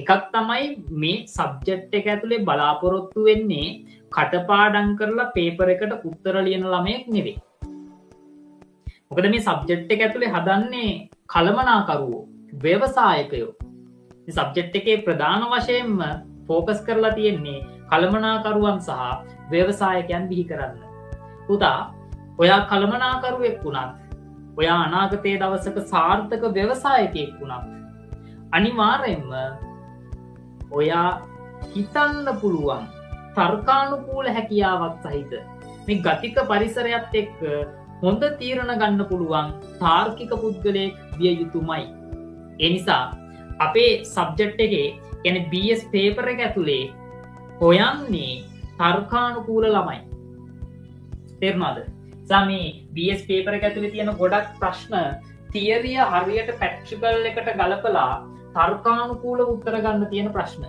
එකක් තමයි මේ සබ්ජෙක්ට් එක ඇතුලේ බලාපොරොත්තු වෙන්නේ කටපාඩම් කරලා පේපර් එකට උත්තර ලියන ළමයෙක් නෙවෙයි. මොකද මේ සබ්ජෙක්ට් එක ඇතුලේ හදන්නේ කළමනාකරුවෝ, ව්‍යවසායකයෝ. මේ සබ්ජෙක්ට් එකේ ප්‍රධාන වශයෙන්ම ෆෝකස් කරලා තියෙන්නේ කළමනාකරුවන් සහ ව්‍යවසායකයන් බිහි කරන්න. පුතා, ඔයා කළමනාකරුවෙක් වුණත්, ඔයා අනාගතයේ දවසක සාර්ථක ව්‍යවසායකයෙක් වුණත්, අනිවාර්යෙන්ම ඔයා හිතන්න පුළුවන් තර්කානුකූල හැකියාවක් සහිත මේ ගතික පරිසරයත් එක්ක හොඳ තීරණ ගන්න පුළුවන් තාර්කික පුද්ගලයෙක් විය යුතුමයි. ඒ නිසා අපේ සබ්ජෙක්ට් එකේ කියන්නේ BS පේපර් එක ඇතුලේ හොයන්නේ තර්කානුකූල ළමයි. තේරුණාද? සමේ BS පේපර් එක ඇතුලේ තියෙන ගොඩක් ප්‍රශ්න තියරිය හරියට ප්‍රැක්ටිකල් එකට ගලපලා තර්කානුකූලව උත්තර ගන්න තියෙන ප්‍රශ්න.